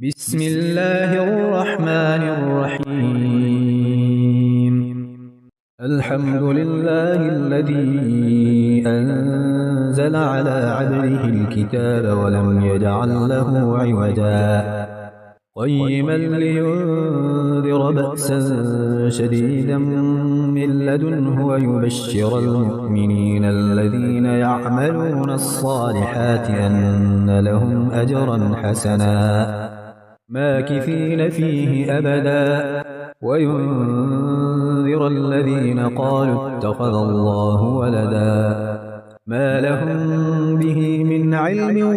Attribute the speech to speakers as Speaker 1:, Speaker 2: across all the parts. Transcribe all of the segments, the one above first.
Speaker 1: بسم الله الرحمن الرحيم. الحمد لله الذي أنزل على عبده الكتاب ولم يجعل له عوجا قيما لينذر بأسا شديدا من لدنه ويبشر المؤمنين الذين يعملون الصالحات أن لهم أجرا حسنا ماكثين فيه أبدا وينذر الذين قالوا اتخذ الله ولدا ما لهم به من علم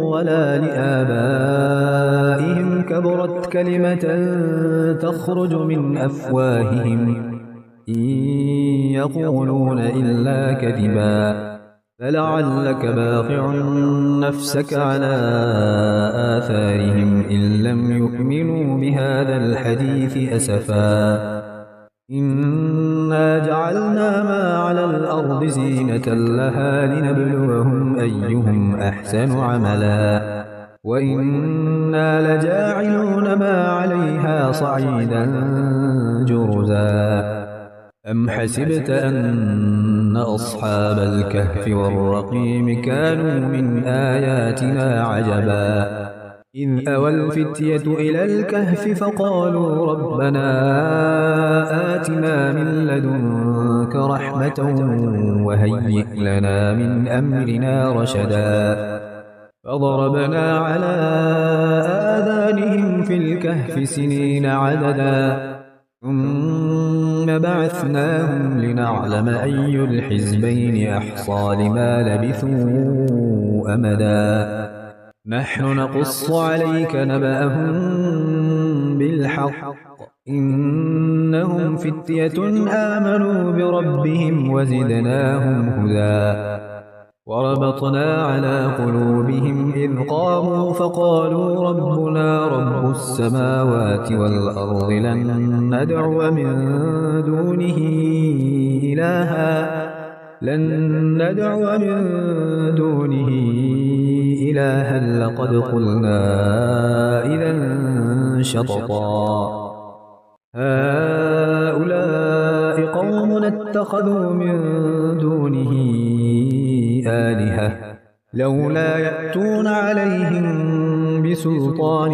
Speaker 1: ولا لآبائهم كبرت كلمة تخرج من أفواههم إن يقولون إلا كذبا فلعلك باخع نفسك على آثارهم إن لم يؤمنوا بهذا الحديث أسفا إنا جعلنا ما على الأرض زينة لها لنبلوهم أيهم أحسن عملا وإنا لجاعلون ما عليها صعيدا جرزا أم حسبت أن أصحاب الكهف والرقيم كانوا من آياتنا عجبا إذ أوى الفتية إلى الكهف فقالوا ربنا آتنا من لدنك رحمة وهيئ لنا من أمرنا رشدا فضربنا على آذانهم في الكهف سنين عددا ثم بعثناهم لنعلم أي الحزبين أحصى لما لبثوا أمدا نحن نقص عليك نبأهم بالحق إنهم فتية آمنوا بربهم وزدناهم هدى وربطنا على قلوبهم إذ قاموا فقالوا ربنا رب السماوات والأرض لن ندعو من دونه إلها لقد قلنا إذا شططا هؤلاء قوم اتخذوا من دونه آلهة لولا يأتون عليهم بسلطان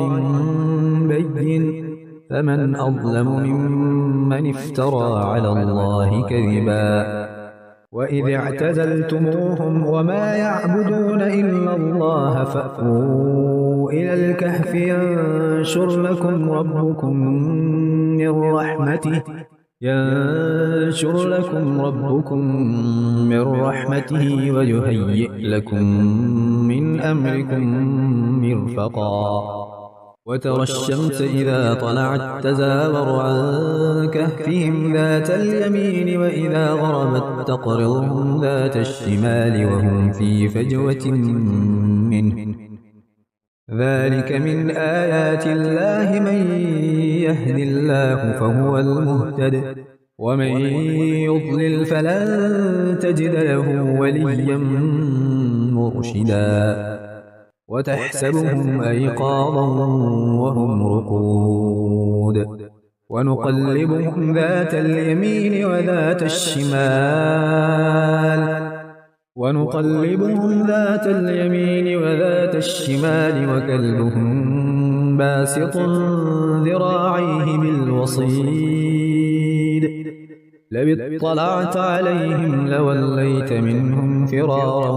Speaker 1: بين فمن أظلم ممن افترى على الله كذبا وإذ اعتزلتموهم وما يعبدون إلا الله فأووا إلى الكهف ينشر لكم ربكم من رحمته ويهيئ لكم من أمركم مرفقا وترى الشمس إذا طلعت تزاور عن كهفهم ذات اليمين وإذا غربت تقرضهم ذات الشمال وهم في فجوة منه ذلك من آيات الله من يهد الله فهو المهتد ومن يضلل فلن تجد له وليا مرشدا وتحسبهم أيقاظا وهم رقود ونقلبهم ذات اليمين وذات الشمال وكلبهم باسط ذراعيه بالوصيد لو اطلعت عليهم لوليت منهم فرارا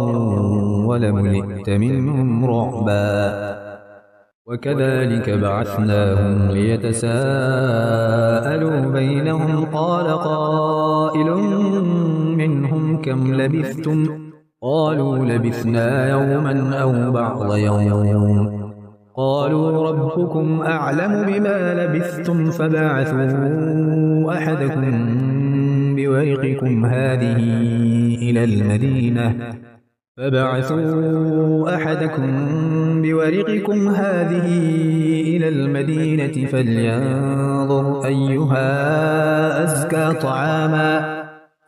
Speaker 1: ولملئت منهم رعبا وكذلك بعثناهم ليتساءلوا بينهم قال قائل منهم كم لبثتم قالوا لبثنا يوما أو بعض يوم قالوا ربكم أعلم بما لبثتم فبعثوا أحدكم بورقكم هذه إلى المدينة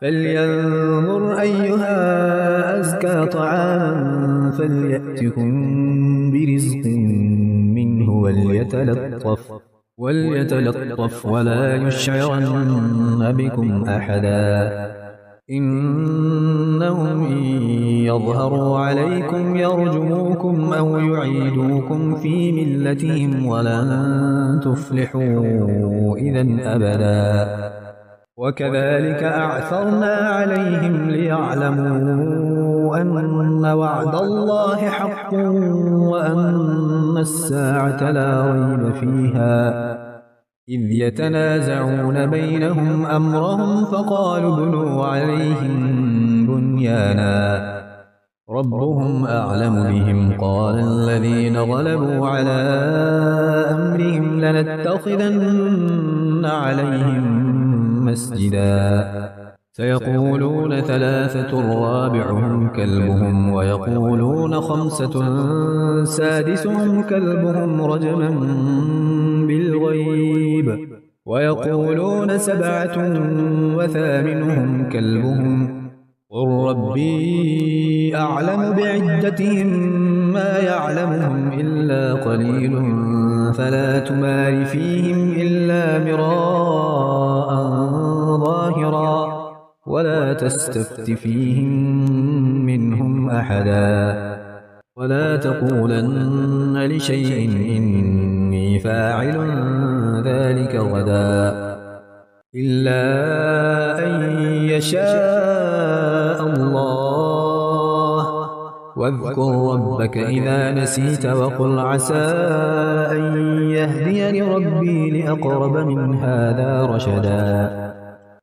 Speaker 1: فلينظر أيها أزكى طعاما فليأتكم برزق منه وليتلطف ولا يشعرن بكم أحدا إنهم إن يظهروا عليكم يرجموكم أو يعيدوكم في ملتهم ولن تفلحوا إذن أبدا وكذلك أعثرنا عليهم ليعلموا أن وعد الله حق وأن الساعة لا ريب فيها إذ يتنازعون بينهم أمرهم فقالوا ابنوا عليهم بنيانا ربهم أعلم بهم قال الذين غلبوا على أمرهم لنتخذن عليهم مسجدا سيقولون ثلاثة رابعهم كلبهم ويقولون خمسة سادسهم كلبهم رجما بالغيب ويقولون سبعة وثامنهم كلبهم قل ربي أعلم بعدتهم ما يعلمهم إلا قليل فلا تمار فيهم إلا مراء ظاهرا ولا تستفت فيهم منهم أحدا ولا تقولن لشيء إني فاعل ذلك غدا إلا أن يشاء الله واذكر ربك إذا نسيت وقل عسى أن يهديني ربي لأقرب من هذا رشدا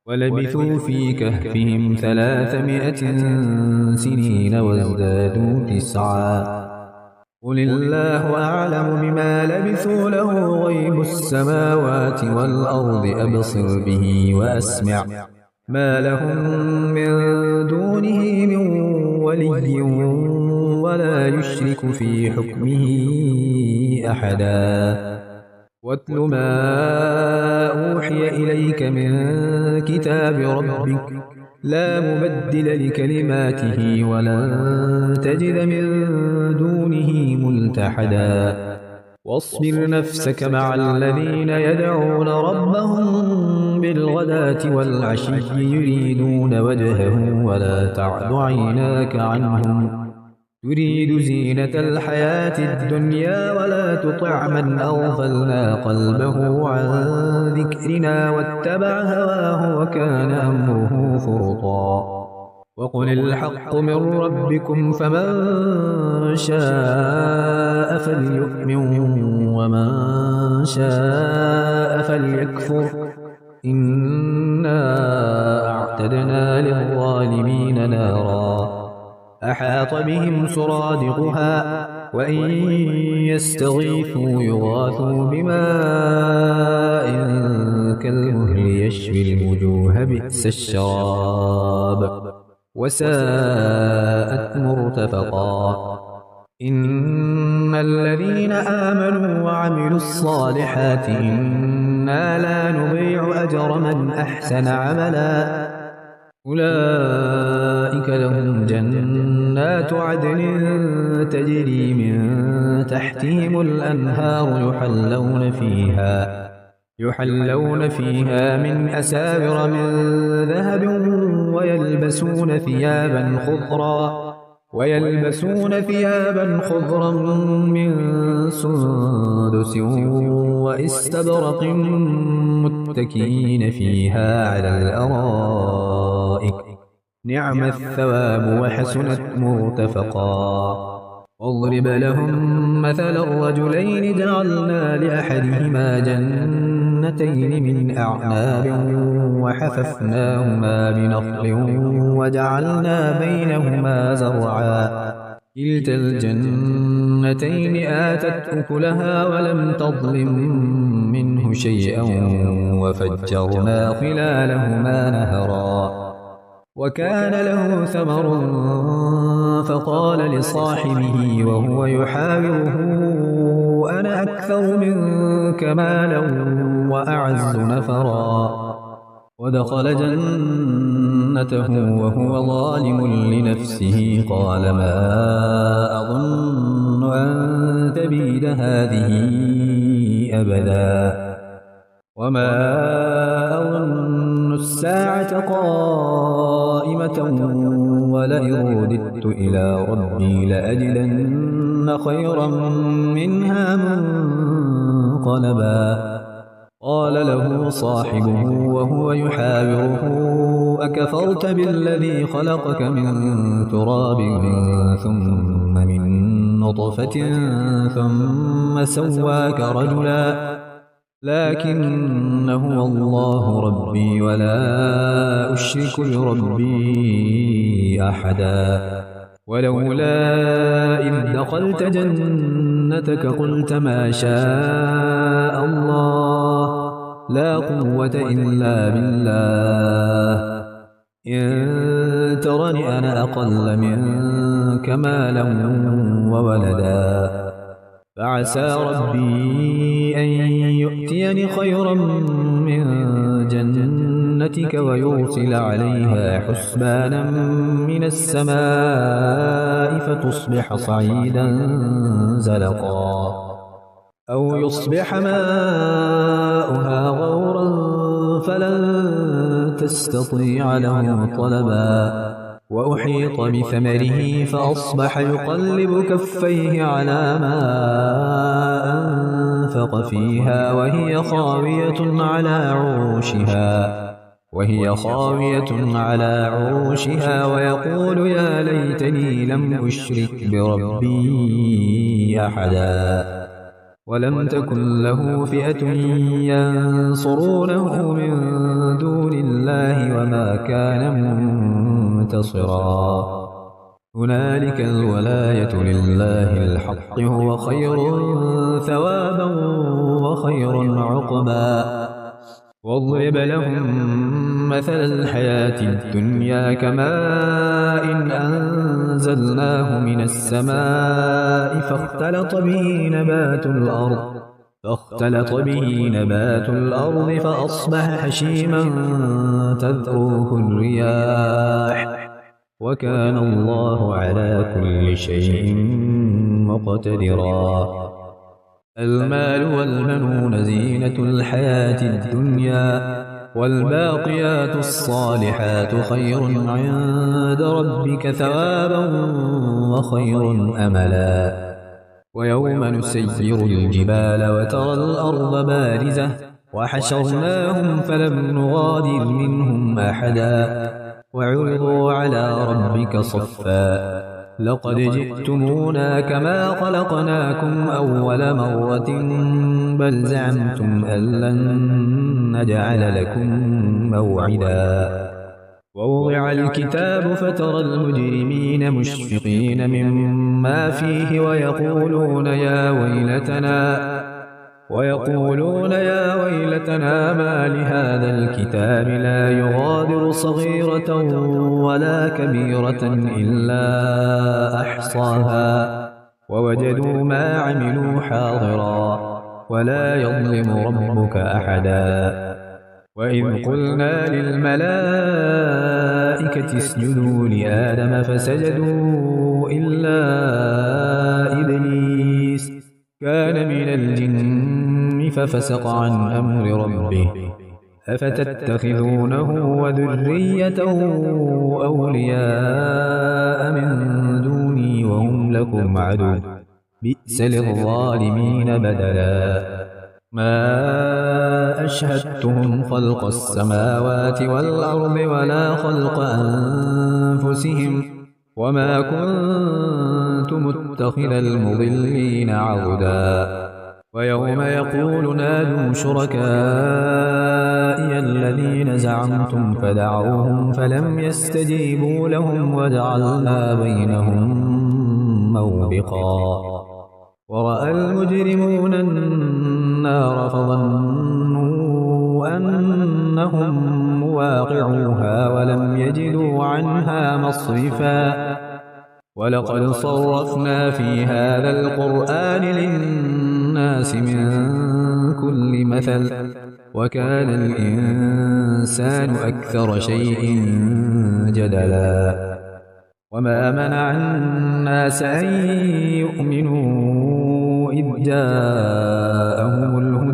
Speaker 1: ولبثوا في كهفهم 300 سنين وازدادوا 9 قل الله أعلم بما لبثوا له غيب السماوات والأرض أبصر به وأسمع ما لهم من دونه من ولي ولا يشرك في حكمه أحدا واتل ما أوحي إليك من كتاب ربك لا مبدل لكلماته ولن تجد من دونه ملتحدا واصبر نفسك مع الذين يدعون ربهم بالغداة والعشي يريدون وجهه ولا تعد عيناك عنهم تريد زينة الحياة الدنيا ولا تطع من أغفلنا قلبه عن ذكرنا واتبع هواه وكان أمره فرطا وقل الحق من ربكم فمن شاء فليؤمن ومن شاء فليكفر إنا أعتدنا للظالمين نارا أحاط بهم سرادقها وإن يستغيثوا يغاثوا بماء كالمهل يشوي الوجوه بئس الشراب وساءت مرتفقا إن الذين آمنوا وعملوا الصالحات إنا لا نضيع أجر من أحسن عملا أولئك لهم جنات عدن تجري من تحتهم الأنهار يحلون فيها من أساور من ذهب ويلبسون ثيابا خضرا من سندس واستبرق متكئين فيها على الأرائك نعم الثواب وحسنت مرتفقا واضرب لهم مثل الرجلين جعلنا لأحدهما جنتين من أعناب وحففناهما بنخل وجعلنا بينهما زرعا كلتا الجنتين آتت أكلها ولم تظلم منه شيئا وفجرنا خلالهما نهرا وكان له ثمر فقال لصاحبه وهو يحاوره أنا أكثر منك مالا وأعز نفرا ودخل جنته وهو ظالم لنفسه قال ما أظن أن تبيد هذه أبدا وما أظن الساعة قائمة ولئن رددت إلى ربي لأجدن خيرا منها منقلبا قال له صاحبه وهو يحاوره أكفرت بالذي خلقك من تراب ثم من نطفة ثم سواك رجلا لكن هو الله ربي ولا أشرك بربي أحدا ولولا إذ دخلت جنتك قلت ما شاء الله لا قوة إلا بالله إن ترني أنا أقل منك مالا وولدا فعسى ربي أن يؤتيني خيرا من جنتك ويرسل عليها حسبانا من السماء فتصبح صعيدا زلقا أو يصبح ماؤها غورا فلن تستطيع له طلبا وأحيط بثمره فأصبح يقلب كفيه على ما أنفق فيها وهي خاوية على عروشها ويقول يا ليتني لم أشرك بربي أحدا ولم تكن له فئة ينصرونه من دون الله وما كان منتصرا هنالك الولاية لله الحق هو خير ثوابا وخير عقبا واضرب لهم مثل الحياة الدنيا كماء أنزلناه من السماء فاختلط به نبات الأرض فأصبح هشيما تذروه الرياح وكان الله على كل شيء مقتدرا المال والبنون زينة الحياة الدنيا والباقيات الصالحات خير عند ربك ثوابا وخير أملا ويوم نسير الجبال وترى الأرض بارزة وحشرناهم فلم نغادر منهم أحدا وعرضوا على ربك صفا لقد جئتمونا كما خلقناكم أول مرة بل زعمتم أن لن نجعل لكم موعدا ووضع الكتاب فترى المجرمين مشفقين مما فيه ويقولون يا ويلتنا ما لهذا الكتاب لا يغادر صغيرة ولا كبيرة إلا أحصاها ووجدوا ما عملوا حاضرا ولا يظلم ربك أحدا وإذ قلنا للملائكة اسجدوا لآدم فسجدوا إلا إبليس كان من الجن ففسق عن أمر ربه أفتتخذونه وذريته أولياء من دوني وهم لكم عدو بئس للظالمين بدلا ما أشهدتهم خلق السماوات والأرض ولا خلق أنفسهم وما كنت متخذ المضلين عضدا ويوم يقول نادوا شركائي الذين زعمتم فدعوهم فلم يستجيبوا لهم وجعلنا بينهم موبقا ورأى المجرمون النار فظنوا أنهم مواقعوها ولم يجدوا عنها مصرفا ولقد صرفنا في هذا القرآن للناس من كل مثل وكان الإنسان أكثر شيء جدلا وما منع الناس أن يؤمنوا إذ جاءهم الهدى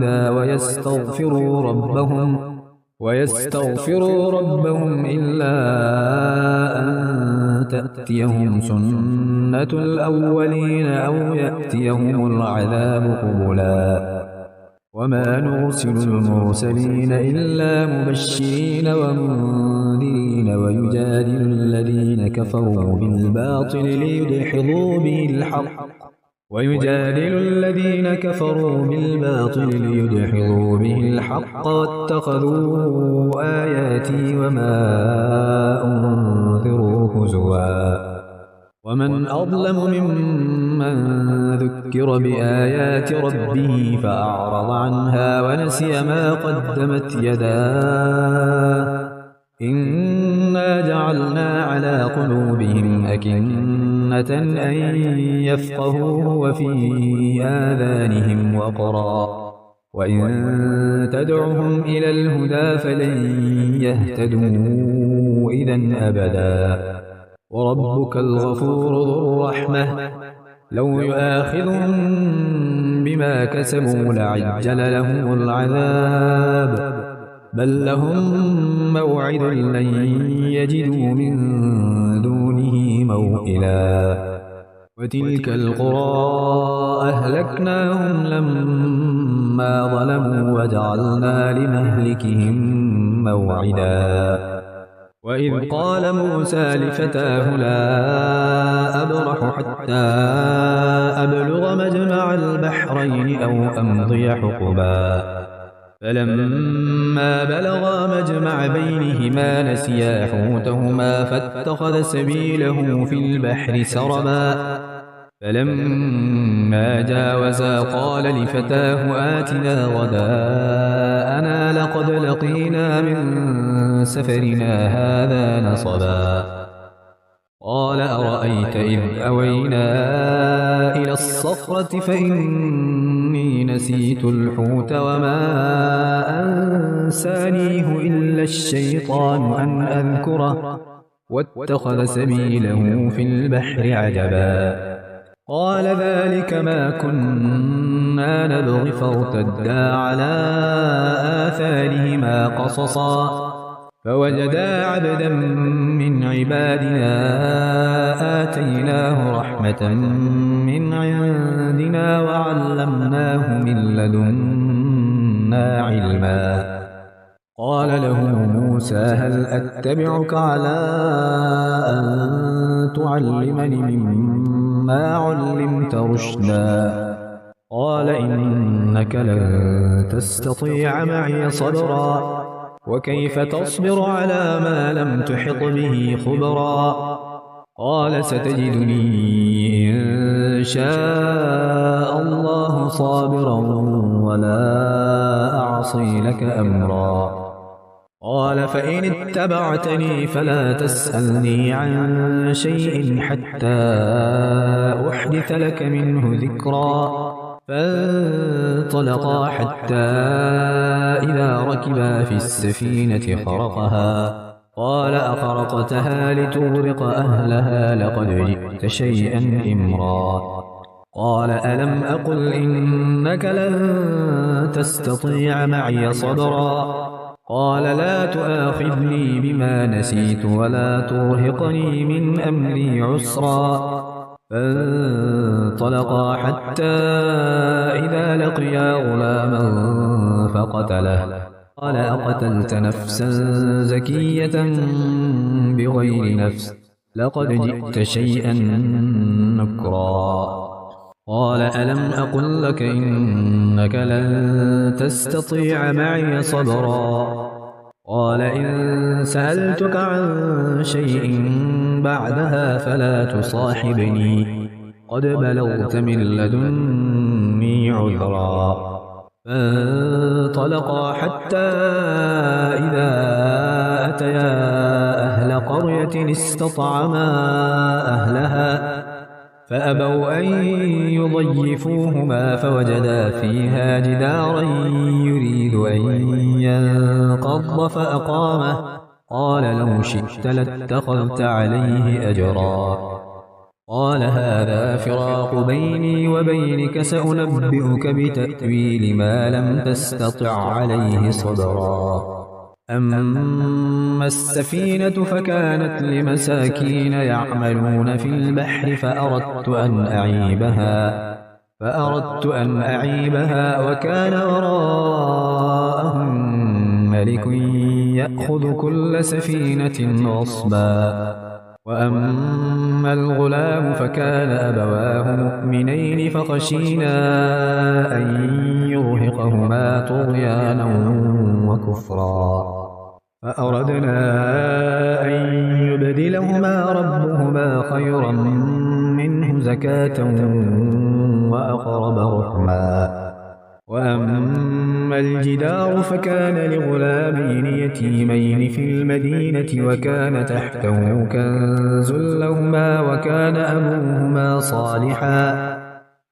Speaker 1: ويستغفروا ربهم إلا أن تأتيهم سنة الأولين أو يأتيهم العذاب قبلا وما نرسل المرسلين إلا مبشرين ومنذرين ويجادل الذين كفروا بالباطل ليدحضوا به الحق واتخذوا آياتي وما أنذروا هزوا ومن أظلم ممن ذكر بآيات ربه فأعرض عنها ونسي ما قدمت يداه إنا جعلنا على قلوبهم أكنة أن يفقهوه وفي آذانهم وقرا وإن تدعهم إلى الهدى فلن يهتدوا إذن أبدا وربك الغفور ذو الرحمة لو يؤاخذهم بما كسبوا لعجل لهم العذاب بل لهم موعد لن يجدوا من دونه موئلا وتلك القرى أهلكناهم لما ظلموا وجعلنا لمهلكهم موعدا وإذ قال موسى لفتاه لا أبرح حتى أبلغ مجمع البحرين أو أمضي حقبا فلما بلغا مجمع بينهما نسيا حوتهما فاتخذ سبيله في البحر سربا فلما جاوزا قال لفتاه آتنا غداءنا لقد لقينا من سفرنا هذا نصبا قال أرأيت إذ أوينا إلى الصخرة فإني نسيت الحوت وما أنسانيه إلا الشيطان أن أذكره واتخذ سبيله في البحر عجبا قال ذلك ما كنا نبغي فارتدا على آثارهما قصصا فوجدا عبدا من عبادنا آتيناه رحمة من عندنا وعلمناه من لدنا علما قال له موسى هل أتبعك على أن تعلمني مما علمت رشدا قال إنك لن تستطيع معي صبرا وكيف تصبر على ما لم تحط به خبرا قال ستجدني إن شاء الله صابرا ولا أعصي لك أمرا قال فإن اتبعتني فلا تسألني عن شيء حتى أحدث لك منه ذكرا فانطلقا حتى إذا ركبا في السفينة خرقها قال أخرقتها لتغرق أهلها لقد جئت شيئا إمرا قال ألم أقل إنك لن تستطيع معي صبرا قال لا تؤاخذني بما نسيت ولا ترهقني من أمري عسرا فانطلقا حتى إذا لقيا غلاما فقتله قال أقتلت نفسا زكية بغير نفس لقد جئت شيئا نكرا قال ألم أقل لك إنك لن تستطيع معي صبرا قال إن سألتك عن شيء بعدها فلا تصاحبني قد بلغت من لدني عذرا فانطلقا حتى إذا أتيا أهل قرية استطعما أهلها فأبوا أن يضيفوهما فوجدا فيها جدارا يريد أن ينقض فأقامه قال لو شئت لاتخذت عليه أجرا قال هذا فراق بيني وبينك سأنبئك بتأويل ما لم تستطع عليه صبرا أما السفينة فكانت لمساكين يعملون في البحر فأردت أن أعيبها وكان وراءهم ملك يأخذ كل سفينة غصبا وأما الغلام فكان أبواه مؤمنين فخشينا أن يرهقهما طغيانا وكفرا فأردنا أن يبدلهما ربهما خيرا منه زكاة وأقرب رحما وأما الجدار فكان لغلامين يتيمين في المدينة وكان تحته كنز لهما وكان أبوهما صالحا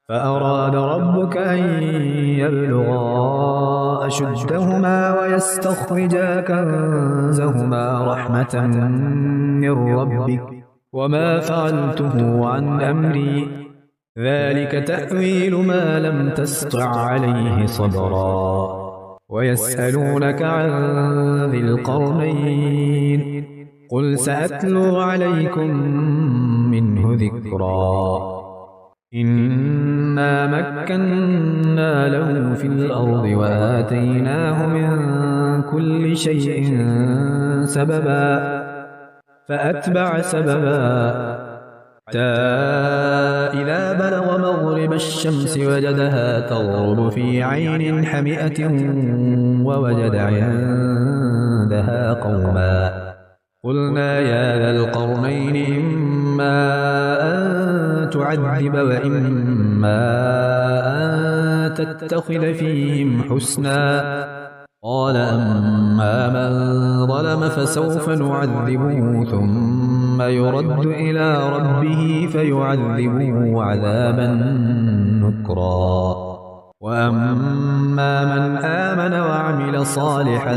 Speaker 1: فأراد ربك أن يبلغا أشدهما ويستخرجا كنزهما رحمة من ربك وما فعلته عن أمري ذلك تأويل ما لم تسطع عليه صبرا ويسألونك عن ذي القرنين قل سأتلو عليكم منه ذكرا إنا مكنا له في الأرض وآتيناه من كل شيء سببا فأتبع سببا حتى إذا بلغ مغرب الشمس وجدها تغرب في عين حمئة ووجد عندها قوما قلنا يا ذا القرنين إما أن تعذب وإما أن تتخذ فيهم حسنا قال أما من ظلم فسوف نعذبه ثم يرد إلى ربه فيعذبه عذابا نكرا وأما من آمن وعمل صالحا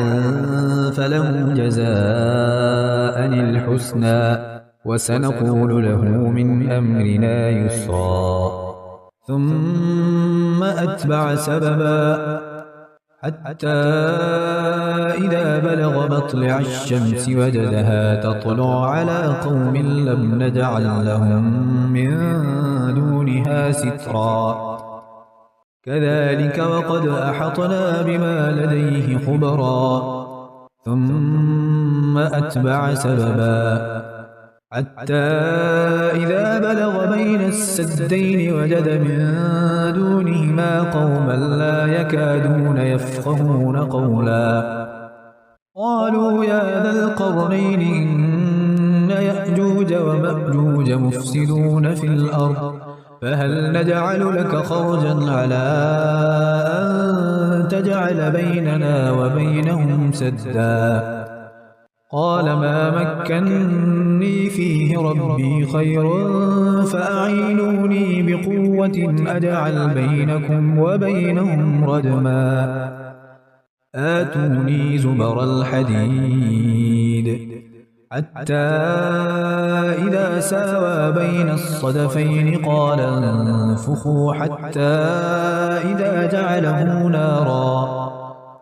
Speaker 1: فله جزاء الحسنى وسنقول له من أمرنا يسرا ثم أتبع سببا حتى إذا بلغ مطلع الشمس وجدها تطلع على قوم لم نجعل لهم من دونها سترا كذلك وقد أحطنا بما لديه خبرا ثم أتبع سببا حتى إذا بلغ بين السدين وجد من دونهما قوما لا يكادون يفقهون قولا قالوا يا ذا القرنين إن يأجوج ومأجوج مفسدون في الأرض فهل نجعل لك خرجا على أن تجعل بيننا وبينهم سدا قال ما مكنني فيه ربي خير فأعينوني بقوة أجعل بينكم وبينهم ردما آتوني زبر الحديد حتى إذا ساوى بين الصدفين قال انفخوا حتى إذا جعله نارا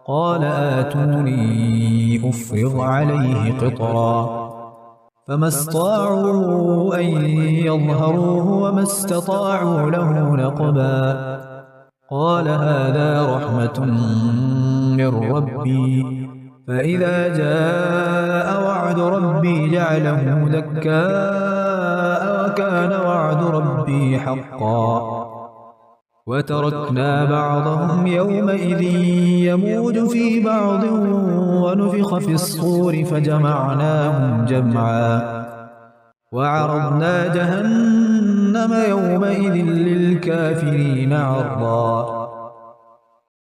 Speaker 1: قال آتوني أفرغ عليه قطرا فما استطاعوا أن يظهروه وما استطاعوا له نقبا قال هذا رحمة من ربي فإذا جاء وعد ربي جعله دكاء وكان وعد ربي حقا وتركنا بعضهم يومئذ يموج في بعض ونفخ في الصور فجمعناهم جمعا وعرضنا جهنم يومئذ للكافرين عرضا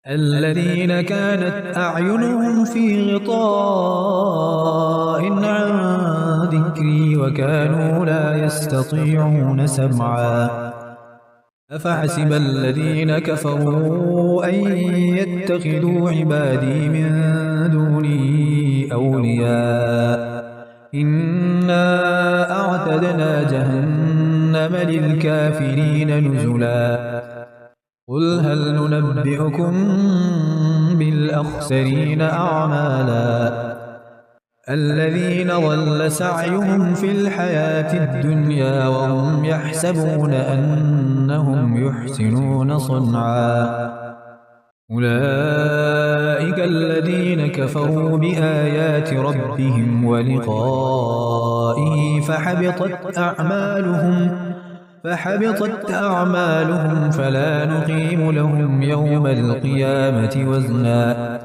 Speaker 1: الذين كانت أعينهم في غطاء عن ذكري وكانوا لا يستطيعون سمعا أفحسب الذين كفروا أن يتخذوا عبادي من دوني أولياء إنا أعتدنا جهنم للكافرين نزلا قل هل ننبئكم بالأخسرين أعمالا الذين ضل سعيهم في الحياة الدنيا وهم يحسبون أنهم يحسنون صنعا أولئك الذين كفروا بآيات ربهم ولقائه فحبطت أعمالهم فلا نقيم لهم يوم القيامة وزنا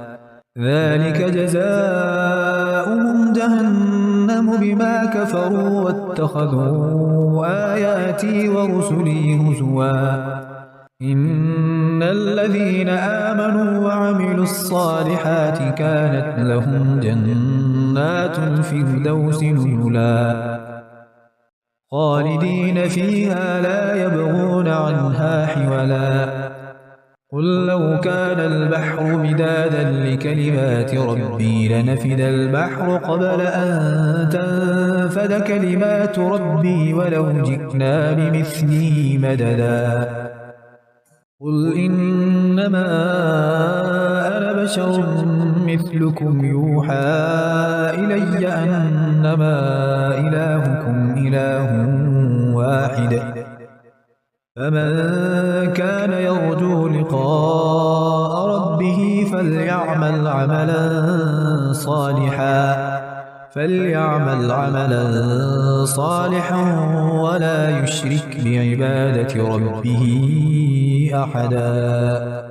Speaker 1: ذلك جزاؤهم جهنم بما كفروا واتخذوا آياتي ورسلي هزوا إن الذين آمنوا وعملوا الصالحات كانت لهم جنات الفردوس نزلا خالدين فيها لا يبغون عنها حولا قل لو كان البحر مدادا لكلمات ربي لنفد البحر قبل أن تنفد كلمات ربي ولو جئنا بمثله مددا قل إنما أنا بشر مثلكم يوحى إلي أنما إلهكم إله واحد فمن كان يرجو لقاء ربه فليعمل عملا صالحا ولا يشرك بعبادة ربه أحدا